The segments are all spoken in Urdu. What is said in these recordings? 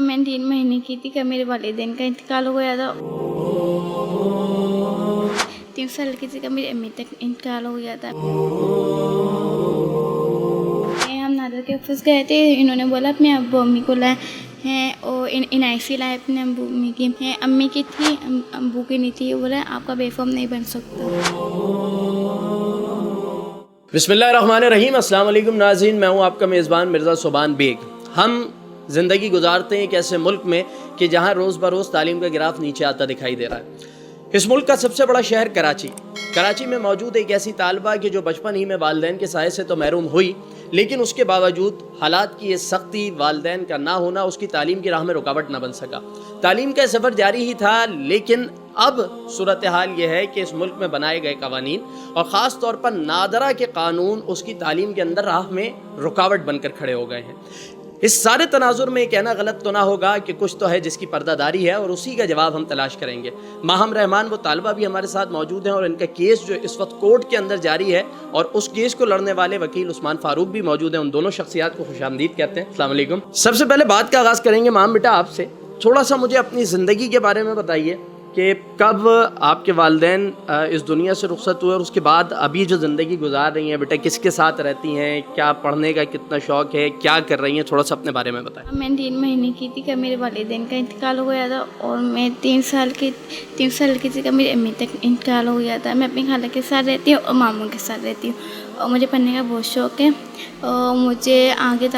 میں 3 مہینے کی تھی کہ میرے والدین کا انتقال ہو گیا تھا. 3 سال کی تھی کہ میری امی تک انتقال ہو گیا تھا. ہم نادر کے آفس گئے تھے. انہوں نے بولا اپنے ابو امی کو لائے ہیں اور NIC لائے اپنے ابو امی کی ہیں. امی کی تھی, ابو کی نہیں تھی. بولا آپ کا بے فارم نہیں بن سکتا. بسم اللہ الرحمن الرحیم. السلام علیکم ناظرین, میں ہوں آپ کا میزبان مرزا صوبان بیگ. ہم زندگی گزارتے ہیں ایک ایسے ملک میں کہ جہاں روز بروز تعلیم کا گراف نیچے آتا دکھائی دے رہا ہے. اس ملک کا سب سے بڑا شہر کراچی میں موجود ایک ایسی طالبہ کہ جو بچپن ہی میں والدین کے سائے سے تو محروم ہوئی, لیکن اس کے باوجود حالات کی یہ سختی, والدین کا نہ ہونا اس کی تعلیم کی راہ میں رکاوٹ نہ بن سکا. تعلیم کا سفر جاری ہی تھا, لیکن اب صورتحال یہ ہے کہ اس ملک میں بنائے گئے قوانین اور خاص طور پر نادرہ کے قانون اس کی تعلیم کے اندر راہ میں رکاوٹ بن کر کھڑے ہو گئے ہیں. اس سارے تناظر میں یہ کہنا غلط تو نہ ہوگا کہ کچھ تو ہے جس کی پردہ داری ہے, اور اسی کا جواب ہم تلاش کریں گے. ماہم رحمان وہ طالبہ بھی ہمارے ساتھ موجود ہیں اور ان کا کیس جو اس وقت کورٹ کے اندر جاری ہے, اور اس کیس کو لڑنے والے وکیل عثمان فاروق بھی موجود ہیں. ان دونوں شخصیات کو خوش آمدید کہتے ہیں. السلام علیکم. سب سے پہلے بات کا آغاز کریں گے ماہم بیٹا آپ سے. تھوڑا سا مجھے اپنی زندگی کے بارے میں بتائیے کہ کب آپ کے والدین اس دنیا سے رخصت ہوئے, اور اس کے بعد ابھی جو زندگی گزار رہی ہیں بیٹا کس کے ساتھ رہتی ہیں, کیا پڑھنے کا کتنا شوق ہے, کیا کر رہی ہیں, تھوڑا سا اپنے بارے میں بتائیں. میں 3 مہینے کی تھی کہ میرے والدین کا انتقال ہو گیا تھا, اور میں 3 سال کی تھی کہ میری امی تک انتقال ہو گیا تھا. میں اپنی خالہ کے ساتھ رہتی ہوں اور ماموں کے ساتھ رہتی ہوں, اور مجھے پڑھنے کا بہت شوق ہے, اور مجھے آگے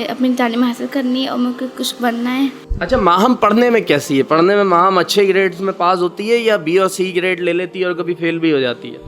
اپنی تعلیم حاصل کرنی ہے اور مجھے کچھ بننا ہے. اچھا, ماہم پڑھنے میں کیسی ہے؟ پڑھنے میں ماہم اچھے گریڈز میں پاس ہوتی ہے یا B اور C گریڈ لے لیتی ہے اور کبھی فیل بھی ہو جاتی ہے؟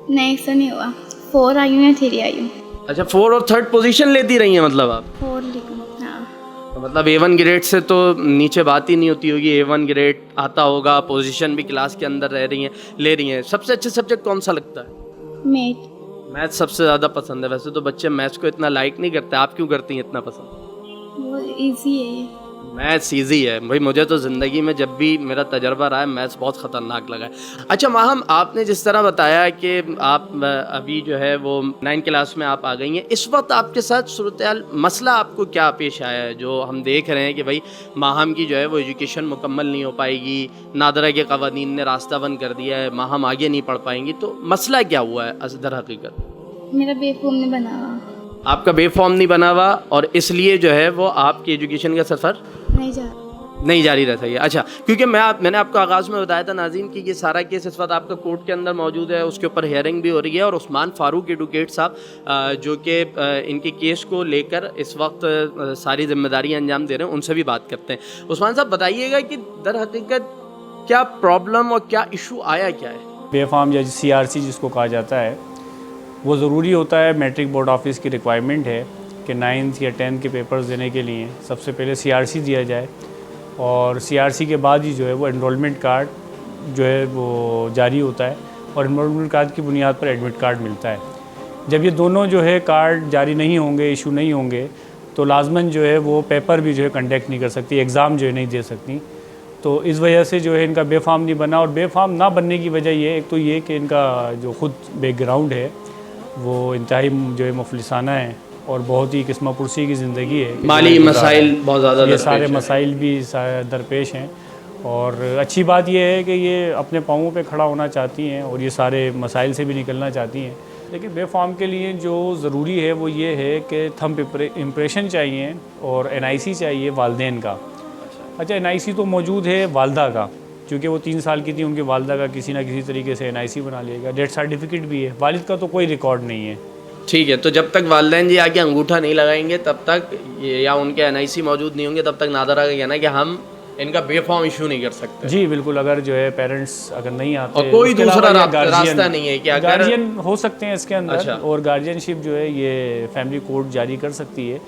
نہیں, ایسا نہیں ہوا. 4 آئی ہوں یا 3 آئی ہوں. اچھا, 4 اور 3rd پوزیشن لیتی رہی ہیں مطلب آپ؟ 4 لکھوں. ہاں, مطلب A1 گریڈ سے تو نیچے بات ہی نہیں ہوتی ہوگی. A1 گریڈ آتا ہوگا, پوزیشن بھی کلاس کے اندر لے رہی ہیں. سب سے اچھا سبجیکٹ کون سا لگتا ہے؟ میتھ. میتھ سب سے زیادہ پسند ہے. ویسے تو بچے میتھس کو اتنا لائک نہیں کرتے, آپ کیوں کرتی ہیں اتنا پسند؟ وہ ایزی ہے. میتھس ایزی ہے بھائی. مجھے تو زندگی میں جب بھی میرا تجربہ رہا ہے میتھس بہت خطرناک لگا ہے. اچھا ماہم, آپ نے جس طرح بتایا کہ آپ ابھی جو ہے وہ 9 کلاس میں آپ آ گئی ہیں, اس وقت آپ کے ساتھ صورتحال مسئلہ آپ کو کیا پیش آیا ہے جو ہم دیکھ رہے ہیں کہ بھائی ماہم کی جو ہے وہ ایجوکیشن مکمل نہیں ہو پائے گی, نادرہ کے قوانین نے راستہ بند کر دیا ہے, ماہم آگے نہیں پڑھ پائیں گی, تو مسئلہ کیا ہوا ہے در حقیقت؟ میرا بے فارم نہیں بنا ہوا. آپ کا بے فارم نہیں بنا ہوا, اور اس لیے جو ہے وہ آپ کی ایجوکیشن کا سفر نہیں جاری رہ سکے. اچھا, کیونکہ میں نے آپ کو آغاز میں بتایا تھا ناظرین کہ یہ سارا کیس اس وقت آپ کا کورٹ کے اندر موجود ہے, اس کے اوپر ہیئرنگ بھی ہو رہی ہے, اور عثمان فاروق ایڈوکیٹ صاحب جو کہ ان کے کیس کو لے کر اس وقت ساری ذمہ داریاں انجام دے رہے ہیں, ان سے بھی بات کرتے ہیں. عثمان صاحب بتائیے گا کہ در حقیقت کیا پرابلم اور کیا ایشو آیا کیا ہے؟ بے فارم یا CRC جس کو کہا جاتا ہے, وہ ضروری ہوتا ہے. میٹرک بورڈ آفس کی ریکوائرمنٹ ہے کہ 9th یا 10th کے پیپرز دینے کے لیے سب سے پہلے CRC دیا جائے, اور CRC کے بعد ہی جو ہے وہ انرولمنٹ کارڈ جو ہے وہ جاری ہوتا ہے, اور انرولمنٹ کارڈ کی بنیاد پر ایڈمٹ کارڈ ملتا ہے. جب یہ دونوں جو ہے کارڈ جاری نہیں ہوں گے, ایشو نہیں ہوں گے, تو لازماً جو ہے وہ پیپر بھی جو ہے کنڈکٹ نہیں کر سکتی, ایگزام جو ہے نہیں دے سکتی. تو اس وجہ سے جو ہے ان کا بے فارم نہیں بنا. اور بے فارم نہ بننے کی وجہ یہ, ایک تو یہ کہ ان کا جو خود بیک گراؤنڈ ہے وہ انتہائی جو ہے مفلسانہ ہے, اور بہت ہی قسمہ پرسی کی زندگی ہے. مالی مسائل بہت زیادہ یہ سارے مسائل بھی درپیش ہیں, اور اچھی بات یہ ہے کہ یہ اپنے پاؤں پہ کھڑا ہونا چاہتی ہیں اور یہ سارے مسائل سے بھی نکلنا چاہتی ہیں. لیکن بے فارم کے لیے جو ضروری ہے وہ یہ ہے کہ تھمب امپریشن چاہیے اور NIC چاہیے والدین کا. اچھا, NIC تو موجود ہے والدہ کا, چونکہ وہ 3 سال کی تھی, ان کی والدہ کا کسی نہ کسی طریقے سے NIC بنا لے گا. ڈیتھ سرٹیفکیٹ بھی ہے. والد کا تو کوئی ریکارڈ نہیں ہے. ٹھیک ہے, تو جب تک والدین جی آگے انگوٹھا نہیں لگائیں گے تب تک, یا ان کے NIC موجود نہیں ہوں گے تب تک نادرہ کا کہنا ہے کہ ہم ان کا بے فارم ایشو نہیں کر سکتے. جی بالکل. اگر جو ہے پیرنٹس اگر نہیں آتے, اور کوئی دوسرا راستہ نہیں ہے کہ گارجین ہو سکتے ہیں اس کے اندر, اور گارجین شپ جو ہے یہ فیملی کورٹ جاری کر سکتی ہے,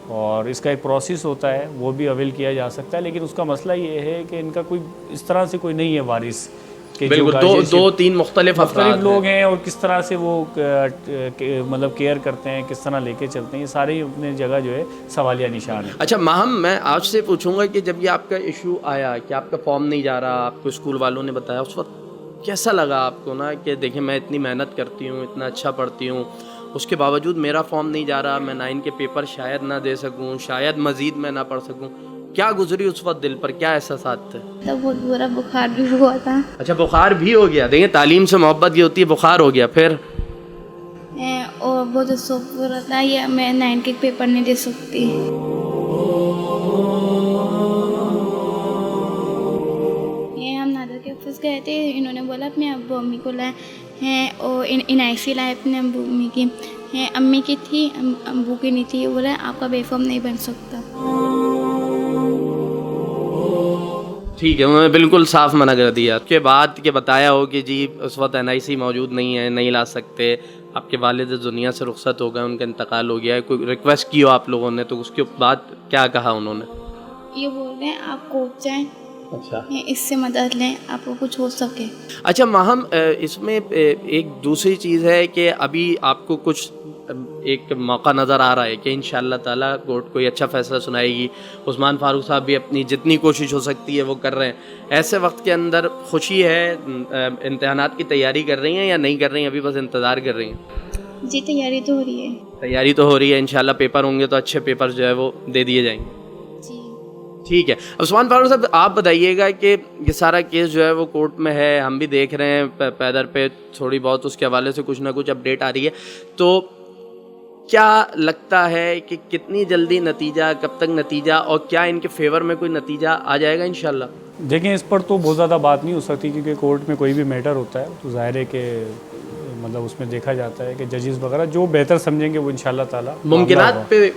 اور اس کا ایک پروسیس ہوتا ہے وہ بھی اویل کیا جا سکتا ہے. لیکن اس کا مسئلہ یہ ہے کہ ان کا کوئی اس طرح سے کوئی نہیں ہے وارث کہ بالکل 2-3 مختلف لوگ ہیں, اور کس طرح سے وہ مطلب کیئر کرتے ہیں, کس طرح لے کے چلتے ہیں, یہ سارے اپنے جگہ جو ہے سوالیہ نشان ہے. اچھا ماہم, میں آپ سے پوچھوں گا کہ جب یہ آپ کا ایشو آیا کہ آپ کا فارم نہیں جا رہا, آپ کو اسکول والوں نے بتایا, اس وقت کیسا لگا آپ کو نا کہ دیکھیں میں اتنی محنت کرتی ہوں, اتنا اچھا پڑھتی ہوں, اس کے باوجود میرا فارم نہیں جا رہا, میں 9 کے پیپر شاید نہ دے سکوں, شاید مزید میں نہ پڑھ سکوں. کیا گزری اس وقت دل پر, کیا احساسات تھے؟ تب بہت برا بخار بھی ہوا تھا. اچھا بخار بھی ہو گیا. دیکھیں تعلیم سے محبت یہ ہوتی ہے, بخار ہو گیا. پھر اور بہت افسوس ہو رہا تھا, یہ میں 9 کے پیپر نہیں دے سکتی. یہ ہم نادر کے آفس گئے تھے, انہوں نے بولا اپنے ابو امی کو لائے ہیں, اور NIC لائے اپنے ابو امی کی. امی کی تھی, ابو کی نہیں تھی. بولا آپ کا بے فارم نہیں بن سکتا. ٹھیک ہے, انہوں نے بالکل صاف منع کر دیا. اس کے بعد کہ بتایا ہو کہ جی اس وقت NIC موجود نہیں ہے, نہیں لا سکتے, آپ کے والد دنیا سے رخصت ہو گئے, ان کا انتقال ہو گیا ہے, کوئی ریکویسٹ کی ہو آپ لوگوں نے, تو اس کے بعد کیا کہا انہوں نے؟ یہ بول رہے ہیں آپ کوچ جائیں, اچھا اس سے مدد لیں, آپ کو کچھ ہو سکے. اچھا ماہم, اس میں ایک دوسری چیز ہے کہ ابھی آپ کو کچھ ایک موقع نظر آ رہا ہے کہ انشاءاللہ تعالیٰ کورٹ کوئی اچھا فیصلہ سنائے گی. عثمان فاروق صاحب بھی اپنی جتنی کوشش ہو سکتی ہے وہ کر رہے ہیں. ایسے وقت کے اندر خوشی ہے, امتحانات کی تیاری کر رہی ہیں یا نہیں کر رہی ہیں, ابھی بس انتظار کر رہی ہیں؟ جی تیاری تو ہو رہی ہے. تیاری تو ہو رہی ہے, انشاءاللہ پیپر ہوں گے تو اچھے پیپر جو ہے وہ دے دیے جائیں گے. جی ٹھیک ہے. عثمان فاروق صاحب آپ بتائیے گا کہ یہ سارا کیس جو ہے وہ کورٹ میں ہے, ہم بھی دیکھ رہے ہیں پیدر پہ تھوڑی بہت اس کے حوالے سے کچھ نہ کچھ اپڈیٹ آ رہی ہے, تو کیا لگتا ہے کہ کتنی جلدی نتیجہ, کب تک نتیجہ, اور کیا ان کے فیور میں کوئی نتیجہ آ جائے گا انشاءاللہ؟ دیکھیں اس پر تو بہت زیادہ بات نہیں ہو سکتی, کیونکہ کورٹ میں کوئی بھی میٹر ہوتا ہے تو ظاہر ہے کہ مطلب اس میں دیکھا جاتا ہے کہ ججز وغیرہ جو بہتر سمجھیں گے وہ انشاءاللہ تعالیٰ ممکنات پہ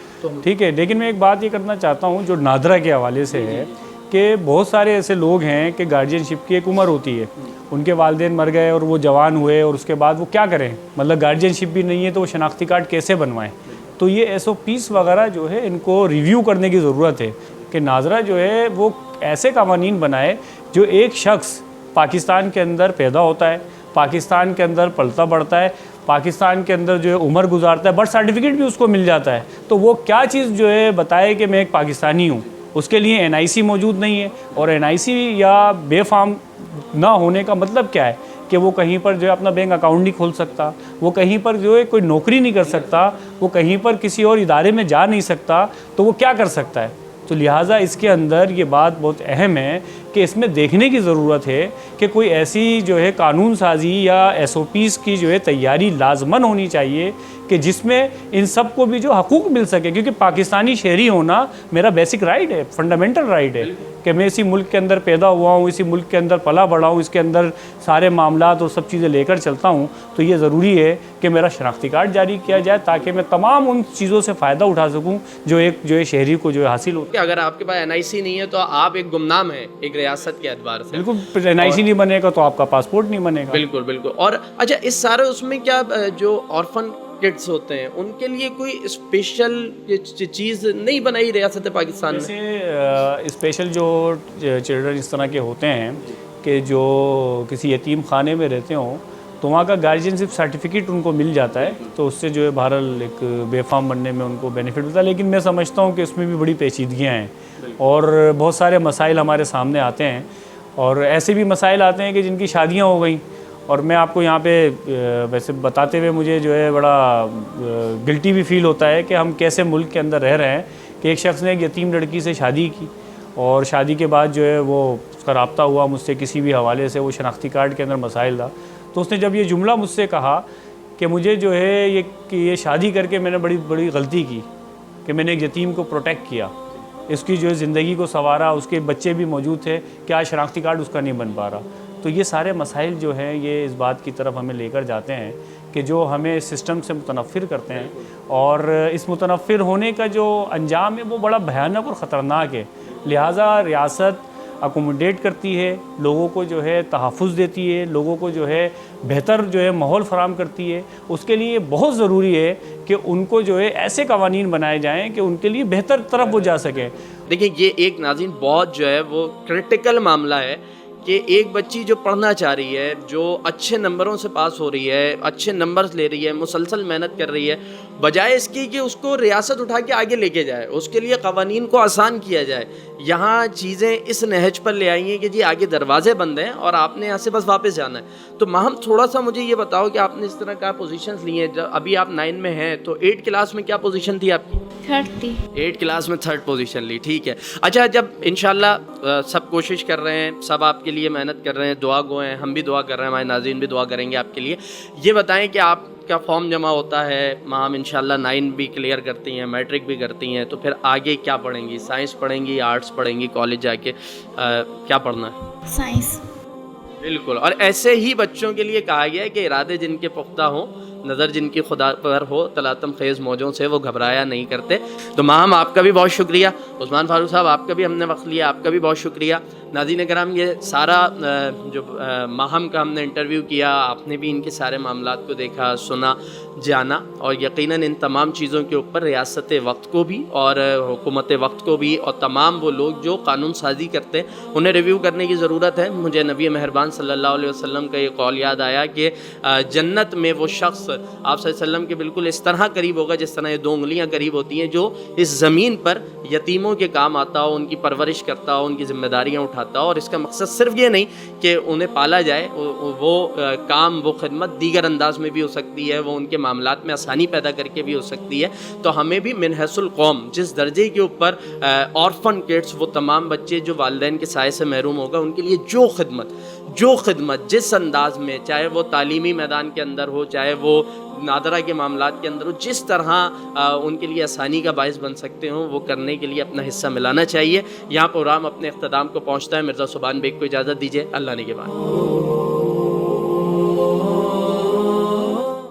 ٹھیک ہے. لیکن میں ایک بات یہ کرنا چاہتا ہوں جو نادرہ کے حوالے سے ہے, کہ بہت سارے ایسے لوگ ہیں کہ گارجین شپ کی ایک عمر ہوتی ہے, ان کے والدین مر گئے اور وہ جوان ہوئے, اور اس کے بعد وہ کیا کریں, مطلب گارجین شپ بھی نہیں ہے تو وہ شناختی کارڈ کیسے بنوائیں. تو یہ SOPs وغیرہ جو ہے ان کو ریویو کرنے کی ضرورت ہے, کہ ناظرہ جو ہے وہ ایسے قوانین بنائے جو ایک شخص پاکستان کے اندر پیدا ہوتا ہے, پاکستان کے اندر پلتا بڑھتا ہے, پاکستان کے اندر جو ہے عمر گزارتا ہے, برتھ سرٹیفکیٹ بھی اس کو مل جاتا ہے, تو وہ کیا چیز جو ہے بتائے کہ میں ایک پاکستانی ہوں. اس کے لیے NIC موجود نہیں ہے, اور NIC یا بے فارم نہ ہونے کا مطلب کیا ہے کہ وہ کہیں پر جو ہے اپنا بینک اکاؤنٹ نہیں کھول سکتا, وہ کہیں پر جو ہے کوئی نوکری نہیں کر سکتا, وہ کہیں پر کسی اور ادارے میں جا نہیں سکتا, تو وہ کیا کر سکتا ہے. تو لہٰذا اس کے اندر یہ بات بہت اہم ہے کہ اس میں دیکھنے کی ضرورت ہے کہ کوئی ایسی جو ہے قانون سازی یا SOPs کی جو ہے تیاری لازماً ہونی چاہیے کہ جس میں ان سب کو بھی جو حقوق مل سکے, کیونکہ پاکستانی شہری ہونا میرا بیسک رائٹ ہے, فنڈامنٹل رائٹ ہے, کہ میں اسی ملک کے اندر پیدا ہوا ہوں, اسی ملک کے اندر پلا بڑھا ہوں, اس کے اندر سارے معاملات اور سب چیزیں لے کر چلتا ہوں. تو یہ ضروری ہے کہ میرا شناختی کارڈ جاری کیا جائے تاکہ میں تمام ان چیزوں سے فائدہ اٹھا سکوں جو ایک جو ہے شہری کو جو ہے حاصل ہوتا ہے. اگر آپ کے پاس NIC نہیں ہے تو آپ ایک گمنام ہیں ایک ریاست کے اعتبار سے. بالکل, NIC نہیں بنے گا تو آپ کا پاسپورٹ نہیں بنے گا. بالکل بالکل. اور اچھا اس سارے اس میں کیا جو آرفن کڈس ہوتے ہیں ان کے لیے کوئی اسپیشل چیز نہیں بنائی ریاست پاکستان میں؟ جیسے اسپیشل جو چلڈرن اس طرح کے ہوتے ہیں کہ جو کسی یتیم خانے میں رہتے ہوں تو وہاں کا گارجین شپ سرٹیفکیٹ ان کو مل جاتا ہے, تو اس سے جو ہے بہرحال ایک بے فارم بننے میں ان کو بینیفٹ ہوتا ہے. لیکن میں سمجھتا ہوں کہ اس میں بھی بڑی پیچیدگیاں ہیں اور بہت سارے مسائل ہمارے سامنے آتے ہیں, اور ایسے بھی مسائل آتے ہیں کہ جن کی شادیاں ہو گئیں. اور میں آپ کو یہاں پہ ویسے بتاتے ہوئے مجھے جو ہے بڑا گلٹی بھی فیل ہوتا ہے کہ ہم کیسے ملک کے اندر رہ رہے ہیں کہ ایک شخص نے ایک یتیم لڑکی سے شادی کی, اور شادی کے بعد جو ہے وہ اس کا رابطہ ہوا مجھ سے کسی بھی حوالے سے, وہ شناختی کارڈ کے اندر مسائل تھا, تو اس نے جب یہ جملہ مجھ سے کہا کہ مجھے جو ہے یہ شادی کر کے میں نے بڑی غلطی کی کہ میں نے ایک یتیم کو پروٹیکٹ کیا, اس کی جو ہے زندگی کو سنوارا, اس کے بچے بھی موجود تھے, کیا شناختی کارڈ اس کا نہیں بن پا رہا. تو یہ سارے مسائل جو ہیں یہ اس بات کی طرف ہمیں لے کر جاتے ہیں کہ جو ہمیں سسٹم سے متنفر کرتے ہیں, اور اس متنفر ہونے کا جو انجام ہے وہ بڑا بھیانک اور خطرناک ہے. لہٰذا ریاست اکوموڈیٹ کرتی ہے, لوگوں کو جو ہے تحفظ دیتی ہے, لوگوں کو جو ہے بہتر جو ہے ماحول فراہم کرتی ہے. اس کے لیے بہت ضروری ہے کہ ان کو جو ہے ایسے قوانین بنائے جائیں کہ ان کے لیے بہتر طرف وہ جا سکیں. دیکھیں یہ ایک ناظرین بہت جو ہے وہ کرٹیکل معاملہ ہے کہ ایک بچی جو پڑھنا چاہ رہی ہے, جو اچھے نمبروں سے پاس ہو رہی ہے, اچھے نمبرز لے رہی ہے, مسلسل محنت کر رہی ہے, بجائے اس کی کہ اس کو ریاست اٹھا کے آگے لے کے جائے، اس کے لیے قوانین کو آسان کیا جائے. یہاں چیزیں اس نہج پر لے آئی ہیں کہ جی آگے دروازے بند ہیں اور آپ نے یہاں سے بس واپس جانا ہے. تو ماہم تھوڑا سا مجھے یہ بتاؤ کہ آپ نے اس طرح کا پوزیشنز لی ہیں، ابھی آپ 9 میں ہیں، تو 8 کلاس میں کیا پوزیشن تھی آپ کی؟ 3rd تھی. 8 کلاس میں 3rd پوزیشن لی، ٹھیک ہے. اچھا، جب انشاءاللہ سب کوشش کر رہے ہیں، سب آپ کے لیے محنت کر رہے ہیں، دعا گو ہیں، ہم بھی دعا کر رہے ہیں، ہمارے ناظرین بھی دعا کریں گے آپ کے لیے. یہ بتائیں کہ آپ کا فارم جمع ہوتا ہے، ماہم انشاءاللہ 9 بھی کلیئر کرتی ہیں، میٹرک بھی کرتی ہیں، تو پھر آگے کیا پڑھیں گی؟ سائنس پڑھیں گی، آرٹس پڑھیں گی، کالج جا کے کیا پڑھنا ہے؟ سائنس. بالکل. اور ایسے ہی بچوں کے لیے کہا گیا ہے کہ ارادے جن کے پختہ ہوں، نظر جن کی خدا پر ہو، تلاطم خیز موجوں سے وہ گھبرایا نہیں کرتے. تو ماہم آپ کا بھی بہت شکریہ، عثمان فاروق صاحب آپ کا بھی ہم نے وقت لیا، آپ کا بھی بہت شکریہ. ناظرین کرام، یہ سارا جو ماہم کا ہم نے انٹرویو کیا، آپ نے بھی ان کے سارے معاملات کو دیکھا، سنا، جانا، اور یقیناً ان تمام چیزوں کے اوپر ریاست وقت کو بھی اور حکومت وقت کو بھی اور تمام وہ لوگ جو قانون سازی کرتے ہیں انہیں ریویو کرنے کی ضرورت ہے. مجھے نبی مہربان صلی اللہ علیہ وسلم کا یہ قول یاد آیا کہ جنت میں وہ شخص آپ صلی اللہ علیہ وسلم کے بالکل اس طرح قریب ہوگا جس طرح یہ 2 انگلیاں قریب ہوتی ہیں، جو اس زمین پر یتیموں کے کام آتا ہو، ان کی پرورش کرتا ہو، ان کی ذمہ داریاں اٹھاتا ہو. اور اس کا مقصد صرف یہ نہیں کہ انہیں پالا جائے، وہ کام، وہ خدمت دیگر انداز میں بھی ہو سکتی ہے، وہ ان کے معاملات میں آسانی پیدا کر کے بھی ہو سکتی ہے. تو ہمیں بھی من حیث القوم جس درجے کے اوپر آرفن کڈس، وہ تمام بچے جو والدین کے سائے سے محروم ہوگا، ان کے لیے جو خدمت جس انداز میں، چاہے وہ تعلیمی میدان کے اندر ہو، چاہے وہ نادرہ کے معاملات کے اندر ہو، جس طرح ان کے لیے آسانی کا باعث بن سکتے ہوں، وہ کرنے کے لیے اپنا حصہ ملانا چاہیے. یہاں پروگرام اپنے اختتام کو پہنچتا ہے. مرزا صبحان بیگ کو اجازت دیجیے. اللہ نگہبان.